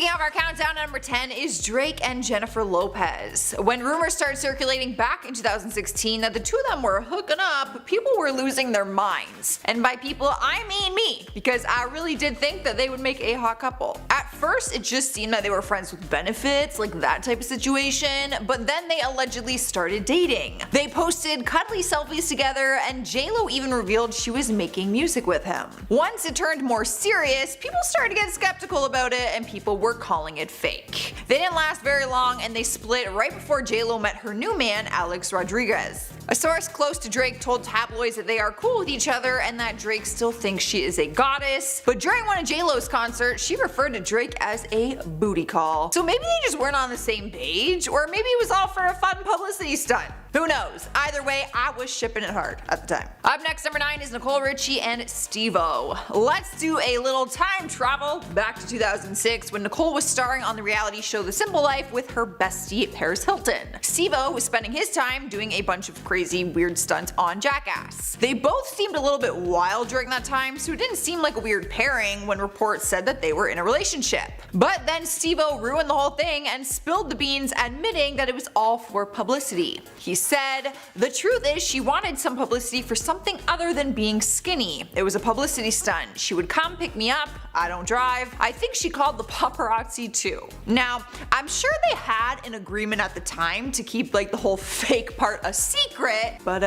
Kicking off our countdown at number 10 is Drake and Jennifer Lopez. When rumors started circulating back in 2016 that the two of them were hooking up, people were losing their minds. And by people, I mean me, because I really did think that they would make a hot couple. At first, it just seemed that they were friends with benefits, like that type of situation, but then they allegedly started dating. They posted cuddly selfies together, and JLo even revealed she was making music with him. Once it turned more serious, people started to get skeptical about it, and people were calling it fake. They didn't last very long, and they split right before JLo met her new man, Alex Rodriguez. A source close to Drake told tabloids that they are cool with each other and that Drake still thinks she is a goddess, but during one of JLo's concerts, she referred to Drake as a booty call. So maybe they just weren't on the same page, or maybe it was all for a fun publicity stunt. Who knows? Either way, I was shipping it hard at the time. Up next, number 9 is Nicole Richie and Steve-O. Let's do a little time travel back to 2006 when Nicole was starring on the reality show The Simple Life with her bestie Paris Hilton. Steve-O was spending his time doing a bunch of crazy weird stunts on Jackass. They both seemed a little bit wild during that time, so it didn't seem like a weird pairing when reports said that they were in a relationship. But then Steve-O ruined the whole thing and spilled the beans, admitting that it was all for publicity. He said, "The truth is she wanted some publicity for something other than being skinny. It was a publicity stunt. She would come pick me up. I don't drive. I think she called the paparazzi too." Now, I'm sure they had an agreement at the time to keep like the whole fake part a secret, but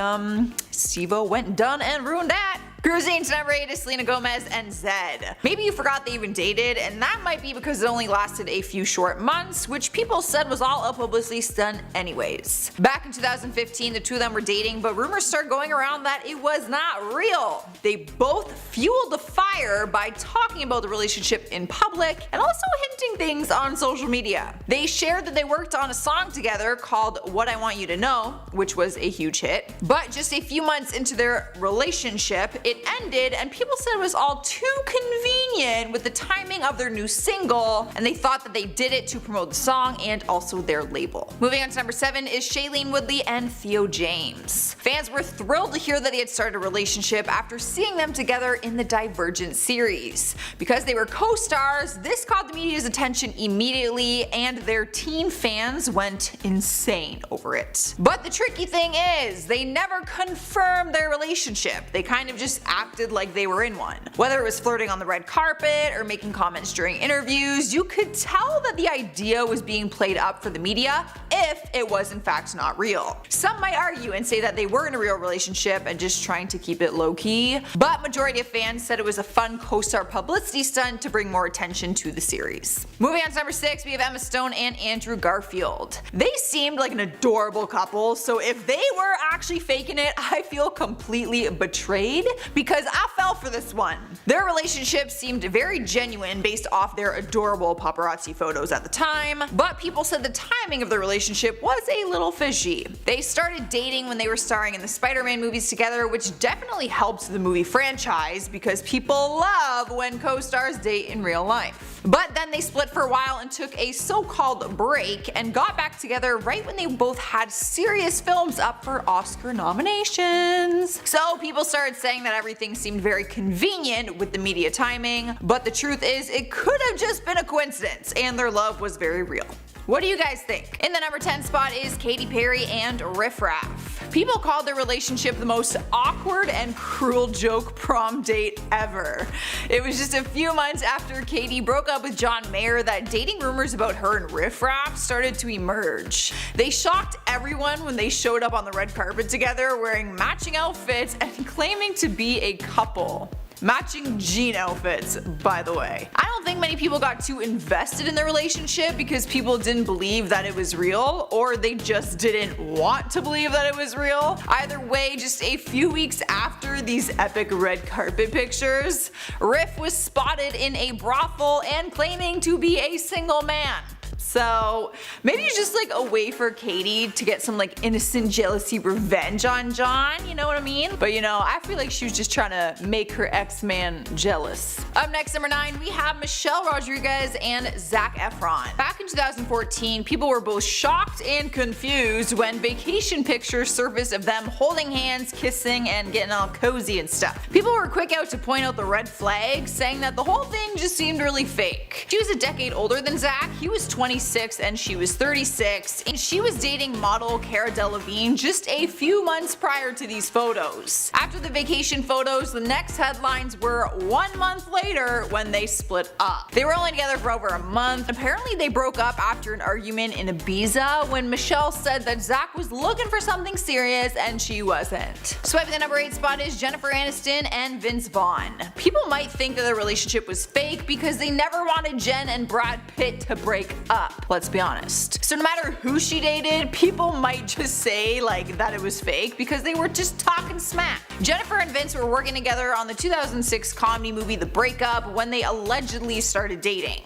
Steve-O went and done and ruined that. Cruising to number 8 is Selena Gomez and Zed. Maybe you forgot they even dated, and that might be because it only lasted a few short months, which people said was all a publicity stunt anyways. Back in 2015, the two of them were dating, but rumors started going around that it was not real. They both fueled the fire by talking about the relationship in public and also hinting things on social media. They shared that they worked on a song together called What I Want You to Know, which was a huge hit. But just a few months into their relationship, it ended, and people said it was all too convenient with the timing of their new single, and they thought that they did it to promote the song and also their label. Moving on to number 7 is Shailene Woodley and Theo James. Fans were thrilled to hear that they had started a relationship after seeing them together in the Divergent series. Because they were co-stars, this caught the media's attention immediately, and their teen fans went insane over it. But the tricky thing is, they never confirmed their relationship. They kind of just acted like they were in one. Whether it was flirting on the red carpet or making comments during interviews, you could tell that the idea was being played up for the media if it was in fact not real. Some might argue and say that they were in a real relationship and just trying to keep it low-key, but majority of fans said it was a fun co-star publicity stunt to bring more attention to the series. Moving on to number 6, we have Emma Stone and Andrew Garfield. They seemed like an adorable couple, so if they were actually faking it, I feel completely betrayed because I fell for this one. Their relationship seemed very genuine based off their adorable paparazzi photos at the time, but people said the timing of the relationship was a little fishy. They started dating when they were starring in the Spider-Man movies together, which definitely helped the movie franchise because people love when co-stars date in real life. But then they split for a while and took a so-called break and got back together right when they both had serious films up for Oscar nominations. So people started saying that everything seemed very convenient with the media timing, but the truth is it could have just been a coincidence and their love was very real. What do you guys think? In the number 10 spot is Katy Perry and Riff Raff. People called their relationship the most awkward and cruel joke prom date ever. It was just a few months after Katy broke up with John Mayer that dating rumors about her and Riff Raff started to emerge. They shocked everyone when they showed up on the red carpet together wearing matching outfits and claiming to be a couple. Matching jean outfits, by the way. I don't think many people got too invested in their relationship because people didn't believe that it was real, or they just didn't want to believe that it was real. Either way, just a few weeks after these epic red carpet pictures, Riff was spotted in a brothel and claiming to be a single man. So maybe it's just like a way for Katie to get some like innocent jealousy revenge on John, you know what I mean? But you know, I feel like she was just trying to make her ex-man jealous. Up next, number 9, we have Michelle Rodriguez and Zac Efron. Back in 2014, people were both shocked and confused when vacation pictures surfaced of them holding hands, kissing, and getting all cozy and stuff. People were quick out to point out the red flags, saying that the whole thing just seemed really fake. She was a decade older than Zac, he was 26 and she was 36, and she was dating model Cara Delevingne just a few months prior to these photos. After the vacation photos, the next headlines were 1 month later when they split up. They were only together for over a month. Apparently they broke up after an argument in Ibiza when Michelle said that Zac was looking for something serious and she wasn't. Swiping the number 8 spot is Jennifer Aniston and Vince Vaughn. People might think that their relationship was fake because they never wanted Jen and Brad Pitt to break up, let's be honest. So no matter who she dated, people might just say like that it was fake because they were just talking smack. Jennifer and Vince were working together on the 2006 comedy movie The Breakup when they allegedly started dating.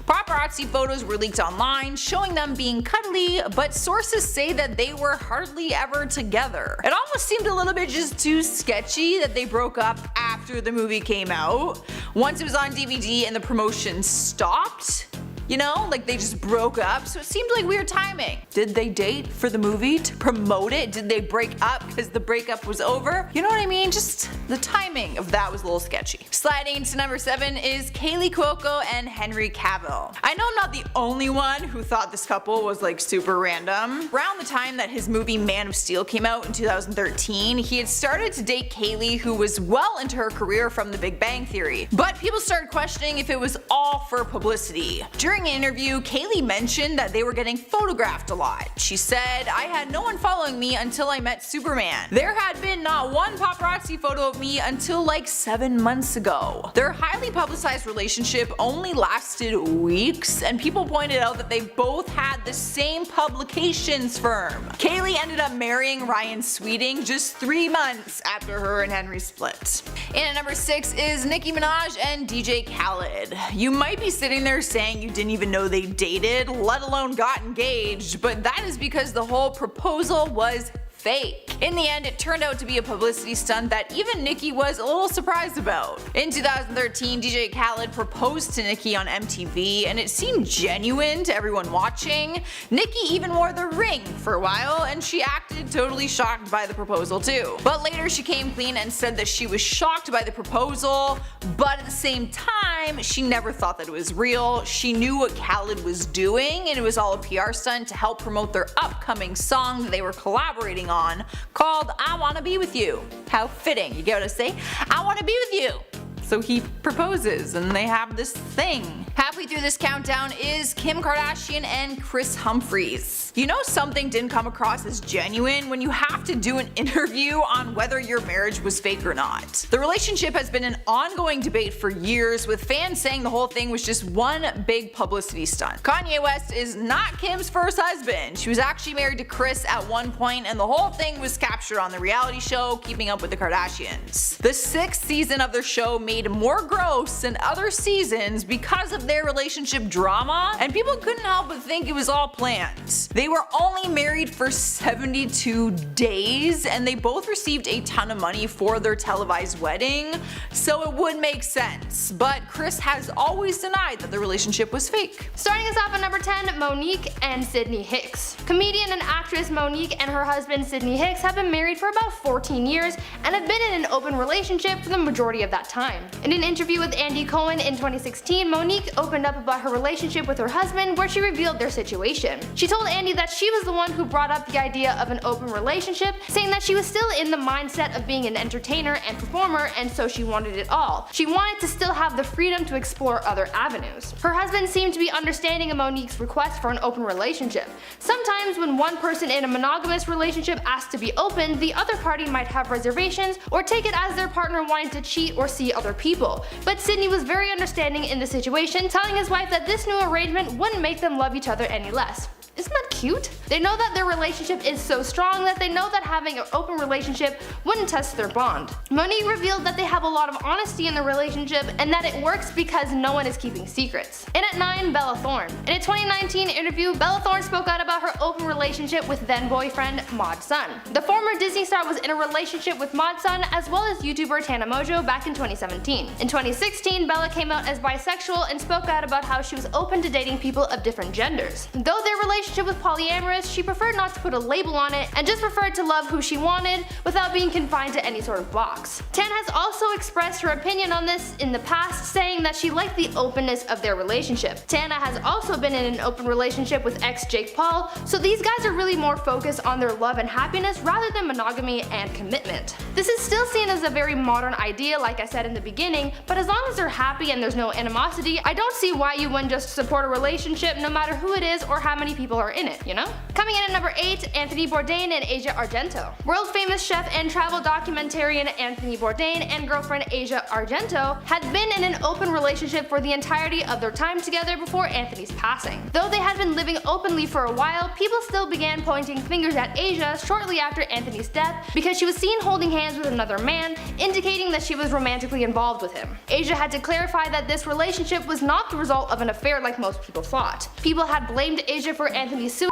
Paparazzi photos were leaked online showing them being cuddly, but sources say that they were hardly ever together. It almost seemed a little bit just too sketchy that they broke up after the movie came out. Once it was on DVD and the promotion stopped, you know, like they just broke up, so it seemed like weird timing. Did they date for the movie to promote it? Did they break up because the breakup was over? You know what I mean? Just the timing of that was a little sketchy. Sliding into number 7 is Kaylee Cuoco and Henry Cavill. I know I'm not the only one who thought this couple was like super random. Around the time that his movie Man of Steel came out in 2013, he had started to date Kaylee, who was well into her career from The Big Bang Theory. But people started questioning if it was all for publicity. During an interview, Kaylee mentioned that they were getting photographed a lot. She said, "I had no one following me until I met Superman. There had been not one paparazzi photo of me until like 7 months ago." Their highly publicized relationship only lasted weeks, and people pointed out that they both had the same publications firm. Kaylee ended up marrying Ryan Sweeting just 3 months after her and Henry split. And at number 6 is Nicki Minaj and DJ Khaled. You might be sitting there saying you didn't even know they dated, let alone got engaged, but that is because the whole proposal was fake. In the end, it turned out to be a publicity stunt that even Nicki was a little surprised about. In 2013, DJ Khaled proposed to Nicki on MTV, and it seemed genuine to everyone watching. Nicki even wore the ring for a while, and she acted totally shocked by the proposal too. But later she came clean and said that she was shocked by the proposal, but at the same time, she never thought that it was real. She knew what Khaled was doing, and it was all a PR stunt to help promote their upcoming song that they were collaborating on called I Wanna Be With You. How fitting, you get what I say? I wanna be with you. So he proposes and they have this thing. Halfway through this countdown is Kim Kardashian and Kris Humphries. You know something didn't come across as genuine when you have to do an interview on whether your marriage was fake or not. The relationship has been an ongoing debate for years, with fans saying the whole thing was just one big publicity stunt. Kanye West is not Kim's first husband. She was actually married to Kris at one point, and the whole thing was captured on the reality show Keeping Up with the Kardashians. The 6th season of their show made more gross than other seasons because of their relationship drama, and people couldn't help but think it was all planned. They were only married for 72 days, and they both received a ton of money for their televised wedding, so it would make sense. But Kris has always denied that the relationship was fake. Starting us off at number 10, Monique and Sidney Hicks. Comedian and actress Monique and her husband Sidney Hicks have been married for about 14 years and have been in an open relationship for the majority of that time. In an interview with Andy Cohen in 2016, Monique opened up about her relationship with her husband, where she revealed their situation. She told Andy that she was the one who brought up the idea of an open relationship, saying that she was still in the mindset of being an entertainer and performer, and so she wanted it all. She wanted to still have the freedom to explore other avenues. Her husband seemed to be understanding of Monique's request for an open relationship. Sometimes when one person in a monogamous relationship asks to be open, the other party might have reservations or take it as their partner wanting to cheat or see other people. But Sidney was very understanding in the situation, telling his wife that this new arrangement wouldn't make them love each other any less. Isn't that cute? They know that their relationship is so strong that they know that having an open relationship wouldn't test their bond. Monique revealed that they have a lot of honesty in the relationship and that it works because no one is keeping secrets. And at 9, Bella Thorne. In a 2019 interview, Bella Thorne spoke out about her open relationship with then-boyfriend Mod Sun. The former Disney star was in a relationship with Mod Sun as well as YouTuber Tana Mojo back in 2017. In 2016, Bella came out as bisexual and spoke out about how she was open to dating people of different genders. Though their relationship was polyamorous, she preferred not to put a label on it and just preferred to love who she wanted without being confined to any sort of box. Tan has also expressed her opinion on this in the past, saying that she liked the openness of their relationship. Tana has also been in an open relationship with ex Jake Paul, so these guys are really more focused on their love and happiness rather than monogamy and commitment. This is still seen as a very modern idea, like I said in the beginning, but as long as they're happy and there's no animosity, I don't see why you wouldn't just support a relationship no matter who it is or how many people are in it, you know? Coming in at number 8, Anthony Bourdain and Asia Argento. World famous chef and travel documentarian Anthony Bourdain and girlfriend Asia Argento had been in an open relationship for the entirety of their time together before Anthony's passing. Though they had been living openly for a while, people still began pointing fingers at Asia shortly after Anthony's death because she was seen holding hands with another man, indicating that she was romantically involved with him. Asia had to clarify that this relationship was not the result of an affair like most people thought. People had blamed Asia for Anthony's suicide,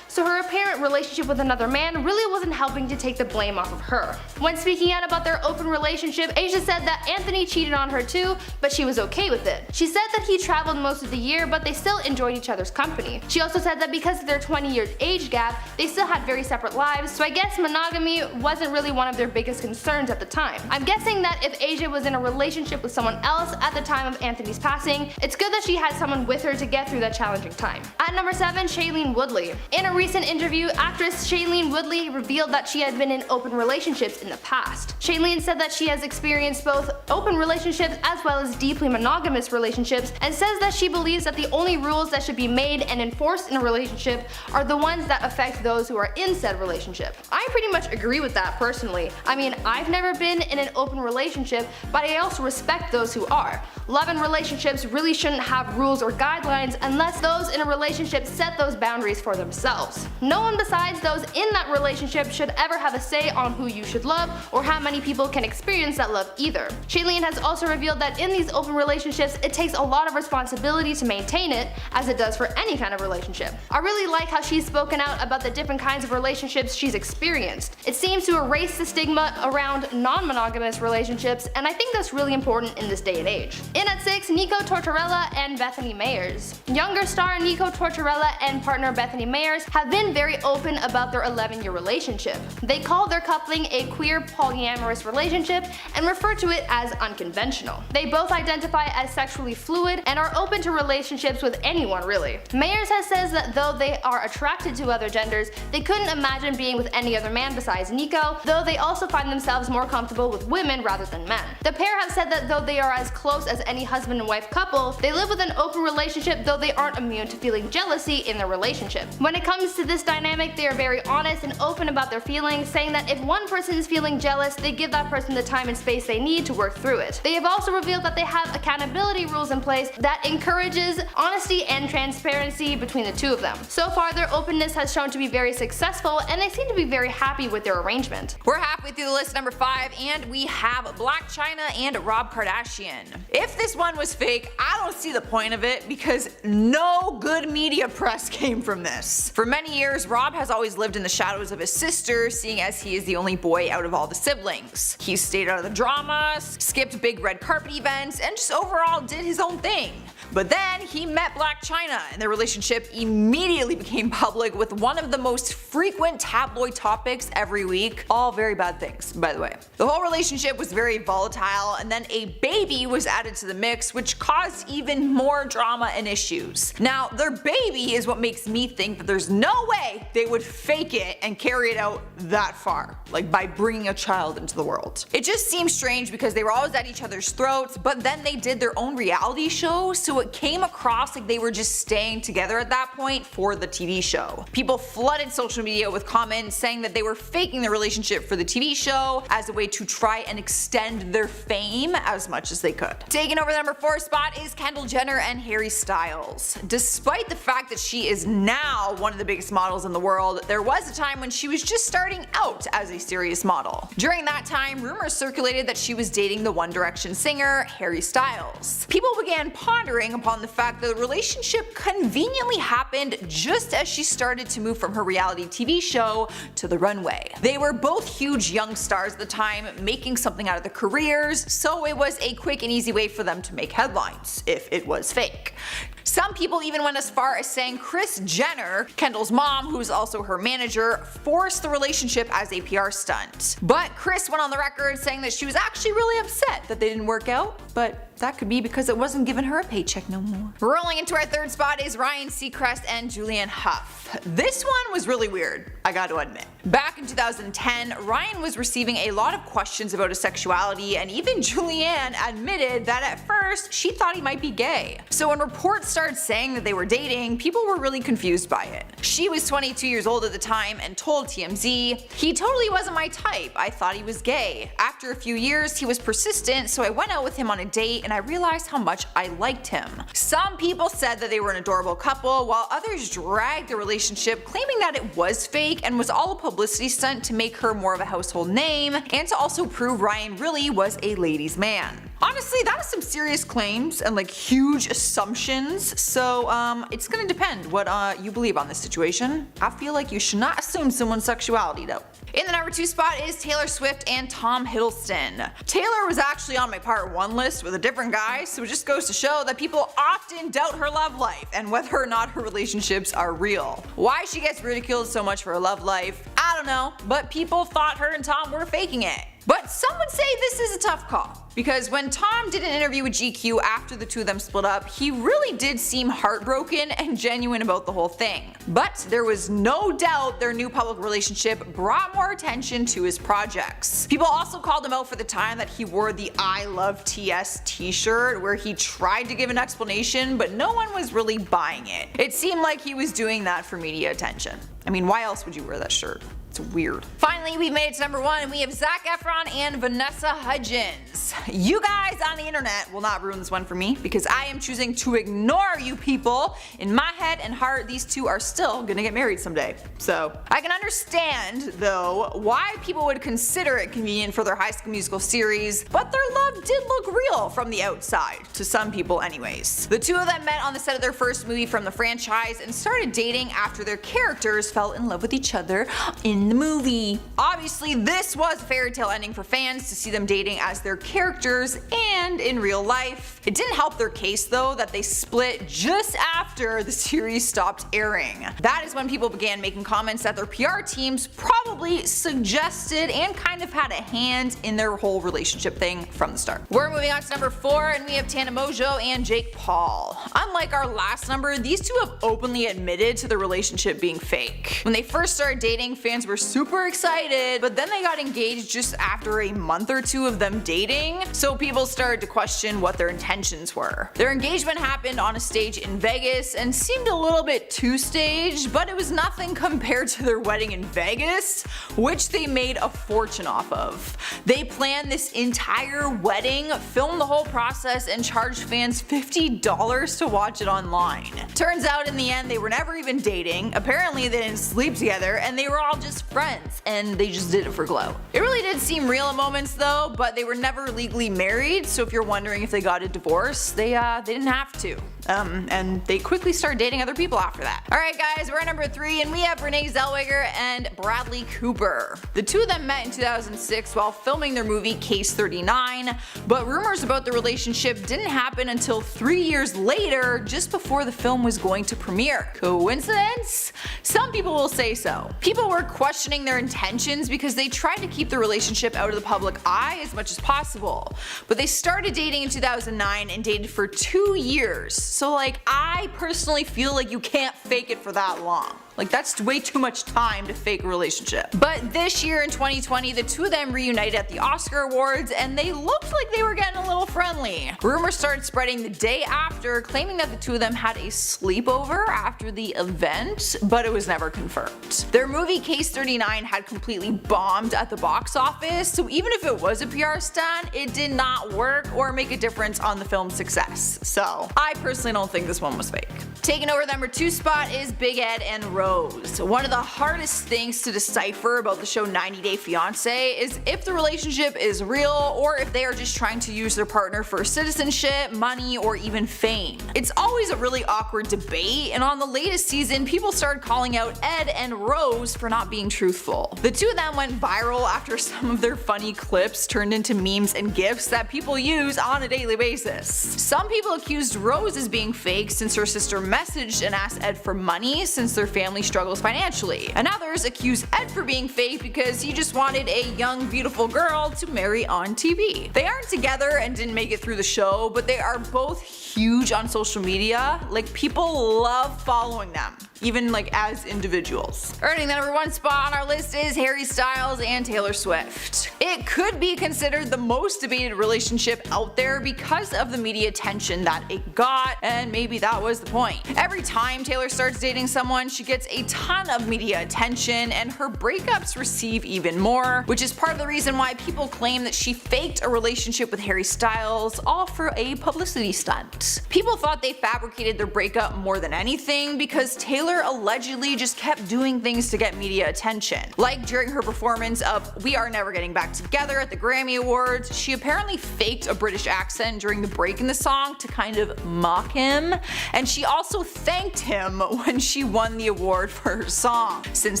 so her apparent relationship with another man really wasn't helping to take the blame off of her. When speaking out about their open relationship, Asia said that Anthony cheated on her too, but she was okay with it. She said that he traveled most of the year, but they still enjoyed each other's company. She also said that because of their 20-year age gap, they still had very separate lives, so I guess monogamy wasn't really one of their biggest concerns at the time. I'm guessing that if Asia was in a relationship with someone else at the time of Anthony's passing, it's good that she had someone with her to get through that challenging time. At number 7, Shailene Woodley. In a recent interview, actress Shailene Woodley revealed that she had been in open relationships in the past. Shailene said that she has experienced both open relationships as well as deeply monogamous relationships, and says that she believes that the only rules that should be made and enforced in a relationship are the ones that affect those who are in said relationship. I pretty much agree with that personally. I mean, I've never been in an open relationship, but I also respect those who are. Love and relationships really shouldn't have rules or guidelines unless those in a relationship set those boundaries for themselves. No one besides those in that relationship should ever have a say on who you should love or how many people can experience that love either. Shailene has also revealed that in these open relationships, it takes a lot of responsibility to maintain it, as it does for any kind of relationship. I really like how she's spoken out about the different kinds of relationships she's experienced. It seems to erase the stigma around non-monogamous relationships, and I think that's really important in this day and age. In at 6, Nico Tortorella and Bethany Meyers. Younger star Nico Tortorella and partner Bethany Meyers have been very open about their 11-year relationship. They call their coupling a queer polyamorous relationship and refer to it as unconventional. They both identify as sexually fluid and are open to relationships with anyone really. Meyers has said that though they are attracted to other genders, they couldn't imagine being with any other man besides Nico, though they also find themselves more comfortable with women rather than men. The pair have said that though they are as close as any husband and wife couple, they live with an open relationship, though they aren't immune to feeling jealousy in their relationship. When it comes to this dynamic, they are very honest and open about their feelings, saying that if one person is feeling jealous, they give that person the time and space they need to work through it. They have also revealed that they have accountability rules in place that encourages honesty and transparency between the two of them. So far, their openness has shown to be very successful, and they seem to be very happy with their arrangement. We're halfway through the list, number 5, and we have Blac Chyna and Rob Kardashian. If this one was fake, I don't see the point of it because no good media press came from this. For many years, Rob has always lived in the shadows of his sister, seeing as he is the only boy out of all the siblings. He stayed out of the drama, skipped big red carpet events, and just overall did his own thing. But then he met Blac Chyna, and their relationship immediately became public with one of the most frequent tabloid topics every week. All very bad things, by the way. The whole relationship was very volatile, and then a baby was added to the mix, which caused even more drama and issues. Now, their baby is what makes me think that there's no way they would fake it and carry it out that far, like by bringing a child into the world. It just seems strange because they were always at each other's throats, but then they did their own reality show, so so it came across like they were just staying together at that point for the TV show. People flooded social media with comments saying that they were faking their relationship for the TV show as a way to try and extend their fame as much as they could. Taking over the number 4 spot is Kendall Jenner and Harry Styles. Despite the fact that she is now one of the biggest models in the world, there was a time when she was just starting out as a serious model. During that time, rumors circulated that she was dating the One Direction singer Harry Styles. People began pondering upon the fact that the relationship conveniently happened just as she started to move from her reality TV show to the runway. They were both huge young stars at the time, making something out of their careers, so it was a quick and easy way for them to make headlines, if it was fake. Some people even went as far as saying Kris Jenner, Kendall's mom, who's also her manager, forced the relationship as a PR stunt. But Kris went on the record saying that she was actually really upset that they didn't work out, but that could be because it wasn't giving her a paycheck no more. Rolling into our 3rd spot is Ryan Seacrest and Julianne Hough. This one was really weird, I gotta admit. Back in 2010, Ryan was receiving a lot of questions about his sexuality, and even Julianne admitted that at first she thought he might be gay. So when reports started saying that they were dating, people were really confused by it. She was 22 years old at the time and told TMZ, "He totally wasn't my type, I thought he was gay. After a few years he was persistent, so I went out with him on a date and I realized how much I liked him." Some people said that they were an adorable couple, while others dragged the relationship, claiming that it was fake and was all a publicity stunt to make her more of a household name and to also prove Ryan really was a ladies' man. Honestly, that is some serious claims and like huge assumptions, so it's gonna depend what you believe on this situation. I feel like you should not assume someone's sexuality though. In the number 2 spot is Taylor Swift and Tom Hiddleston. Taylor was actually on my part 1 list with a different guy, so it just goes to show that people often doubt her love life and whether or not her relationships are real. Why she gets ridiculed so much for her love life, I don't know, but people thought her and Tom were faking it. But some would say this is a tough call, because when Tom did an interview with GQ after the two of them split up, he really did seem heartbroken and genuine about the whole thing. But there was no doubt their new public relationship brought more attention to his projects. People also called him out for the time that he wore the I Love TS t-shirt, where he tried to give an explanation but no one was really buying it. It seemed like he was doing that for media attention. I mean, why else would you wear that shirt? It's weird. Finally, we've made it to number 1 and we have Zac Efron and Vanessa Hudgens. You guys on the internet will not ruin this one for me because I am choosing to ignore you people. In my head and heart, these two are still gonna get married someday. So I can understand though why people would consider it convenient for their High School Musical series, but their love did look real from the outside, to some people anyways. The two of them met on the set of their first movie from the franchise and started dating after their characters fell in love with each other in the movie. Obviously, this was a fairy tale ending for fans to see them dating as their characters and in real life. It didn't help their case though that they split just after the series stopped airing. That is when people began making comments that their PR teams probably suggested and kind of had a hand in their whole relationship thing from the start. We're moving on to number 4 and we have Tana Mongeau and Jake Paul. Unlike our last number, these two have openly admitted to the relationship being fake. When they first started dating, fans were super excited, but then they got engaged just after a month or 2 of them dating, so people started to question what their intentions were. Their engagement happened on a stage in Vegas and seemed a little bit too staged, but it was nothing compared to their wedding in Vegas, which they made a fortune off of. They planned this entire wedding, filmed the whole process, and charged fans $50 to watch it online. Turns out in the end they were never even dating, apparently they didn't sleep together, and they were all just friends, and they just did it for glow. It really did seem real at moments though, but they were never legally married, so if you're wondering if they got a divorce, they didn't have to. And they quickly started dating other people after that. Alright guys, we're at number 3 and we have Renee Zellweger and Bradley Cooper. The two of them met in 2006 while filming their movie Case 39, but rumors about the relationship didn't happen until 3 years later, just before the film was going to premiere. Coincidence? Some people will say so. People were questioning their intentions because they tried to keep the relationship out of the public eye as much as possible. But they started dating in 2009 and dated for 2 years. So like, I personally feel like you can't fake it for that long. Like, that's way too much time to fake a relationship. But this year in 2020, the two of them reunited at the Oscar Awards and they looked like they were getting a little friendly. Rumors started spreading the day after, claiming that the two of them had a sleepover after the event, but it was never confirmed. Their movie Case 39 had completely bombed at the box office, so even if it was a PR stunt, it did not work or make a difference on the film's success. So I personally don't think this one was fake. Taking over the number 2 spot is Big Ed and Rose. One of the hardest things to decipher about the show 90 Day Fiancé is if the relationship is real or if they are just trying to use their partner for citizenship, money, or even fame. It's always a really awkward debate, and on the latest season, people started calling out Ed and Rose for not being truthful. The two of them went viral after some of their funny clips turned into memes and gifs that people use on a daily basis. Some people accused Rose as being fake since her sister messaged and asked Ed for money since their family struggles financially, and others accuse Ed for being fake because he just wanted a young beautiful girl to marry on TV. They aren't together and didn't make it through the show, but they are both huge on social media. Like, people love following them, even like as individuals. Earning the number 1 spot on our list is Harry Styles and Taylor Swift. It could be considered the most debated relationship out there because of the media attention that it got, and maybe that was the point. Every time Taylor starts dating someone, she gets a ton of media attention, and her breakups receive even more, which is part of the reason why people claim that she faked a relationship with Harry Styles, all for a publicity stunt. People thought they fabricated their breakup more than anything because Taylor allegedly just kept doing things to get media attention. Like during her performance of We Are Never Getting Back Together at the Grammy Awards, she apparently faked a British accent during the break in the song to kind of mock him, and she also thanked him when she won the award for her song. Since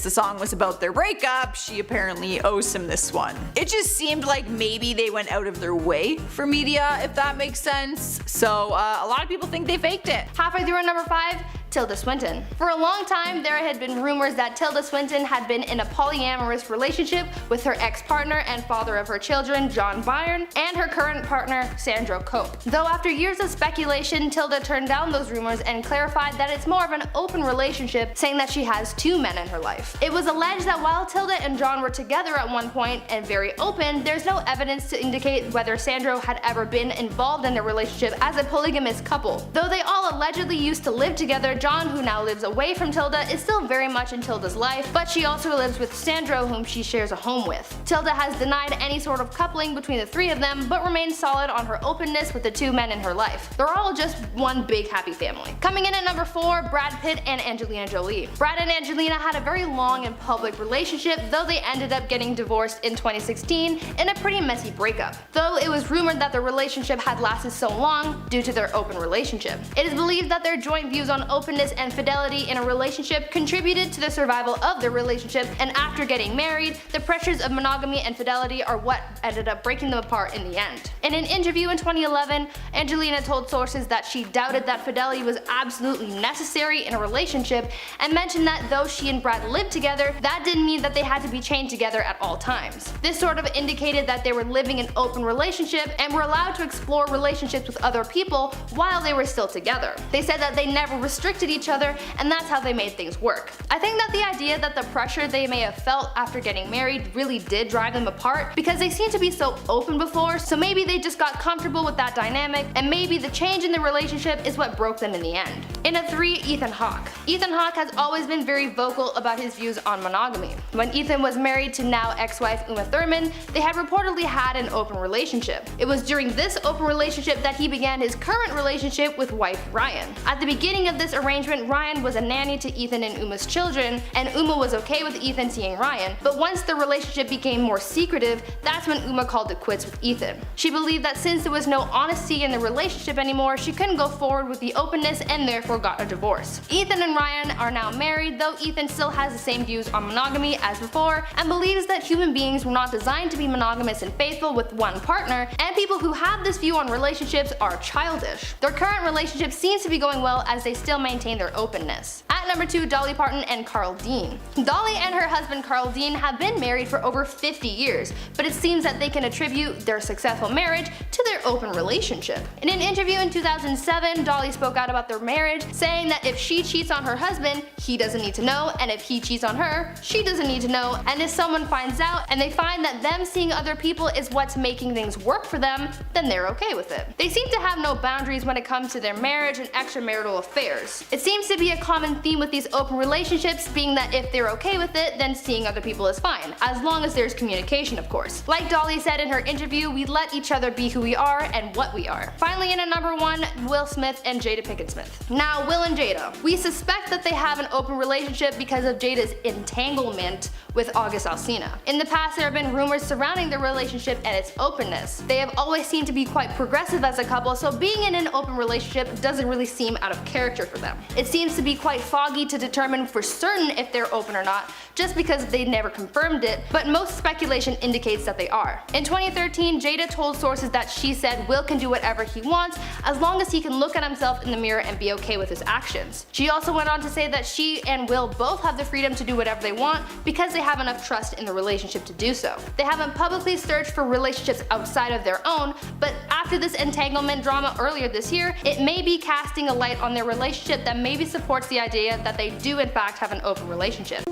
the song was about their breakup, she apparently owes him this one. It just seemed like maybe they went out of their way for media, if that makes sense. So a lot of people think they faked it. Halfway through at number 5, Tilda Swinton. For a long time, there had been rumors that Tilda Swinton had been in a polyamorous relationship with her ex-partner and father of her children, John Byrne, and her current partner, Sandro Cope. Though after years of speculation, Tilda turned down those rumors and clarified that it's more of an open relationship, saying that she has 2 men in her life. It was alleged that while Tilda and John were together at one point and very open, there's no evidence to indicate whether Sandro had ever been involved in a relationship as a polygamous couple. Though they all allegedly used to live together, John, who now lives away from Tilda, is still very much in Tilda's life, but she also lives with Sandro, whom she shares a home with. Tilda has denied any sort of coupling between the 3 of them, but remains solid on her openness with the 2 men in her life. They're all just one big happy family. Coming in at number 4, Brad Pitt and Angelina Jolie. Brad and Angelina had a very long and public relationship, though they ended up getting divorced in 2016 in a pretty messy breakup. Though it was rumored that their relationship had lasted so long due to their open relationship. It is believed that their joint views on openness and fidelity in a relationship contributed to the survival of their relationship, and after getting married, the pressures of monogamy and fidelity are what ended up breaking them apart in the end. In an interview in 2011, Angelina told sources that she doubted that fidelity was absolutely necessary in a relationship, and mentioned that though she and Brad lived together, that didn't mean that they had to be chained together at all times. This sort of indicated that they were living an open relationship and were allowed to explore relationships with other people while they were still together. They said that they never restricted each other, and that's how they made things work. I think that the idea that the pressure they may have felt after getting married really did drive them apart, because they seemed to be so open before, so maybe they just got comfortable with that dynamic, and maybe the change in the relationship is what broke them in the end. In a 3, Ethan Hawke. Ethan Hawke has always been very vocal about his views on monogamy. When Ethan was married to now ex-wife Uma Thurman, they had reportedly had an open relationship. It was during this open relationship that he began his current relationship with wife Ryan. At the beginning of this arrangement, Ryan was a nanny to Ethan and Uma's children, and Uma was okay with Ethan seeing Ryan, but once the relationship became more secretive, that's when Uma called it quits with Ethan. She believed that since there was no honesty in the relationship anymore, she couldn't go forward with the openness and therefore got a divorce. Ethan and Ryan are now married, though Ethan still has the same views on monogamy as before, and believes that human beings were not designed to be monogamous and faithful with one partner, and people who have this view on relationships are childish. Their current relationship seems to be going well as they still maintain their openness. At At number 2, Dolly Parton and Carl Dean. Dolly and her husband Carl Dean have been married for over 50 years, but it seems that they can attribute their successful marriage to their open relationship. In an interview in 2007, Dolly spoke out about their marriage, saying that if she cheats on her husband, he doesn't need to know, and if he cheats on her, she doesn't need to know, and if someone finds out and they find that them seeing other people is what's making things work for them, then they're okay with it. They seem to have no boundaries when it comes to their marriage and extramarital affairs. It seems to be a common theme with these open relationships being that if they're okay with it, then seeing other people is fine, as long as there's communication, of course. Like Dolly said in her interview, we let each other be who we are and what we are. Finally, in at number 1, Will Smith and Jada Pinkett Smith. Now, Will and Jada. We suspect that they have an open relationship because of Jada's entanglement with August Alsina. In the past, there have been rumors surrounding their relationship and its openness. They have always seemed to be quite progressive as a couple, so being in an open relationship doesn't really seem out of character for them. It seems to be quite foggy to determine for certain if they're open or not, just because they never confirmed it, but most speculation indicates that they are. In 2013, Jada told sources that she said Will can do whatever he wants as long as he can look at himself in the mirror and be okay with his actions. She also went on to say that she and Will both have the freedom to do whatever they want because they have enough trust in the relationship to do so. They haven't publicly searched for relationships outside of their own, but after this entanglement drama earlier this year, it may be casting a light on their relationship that maybe supports the idea that they do in fact have an open relationship.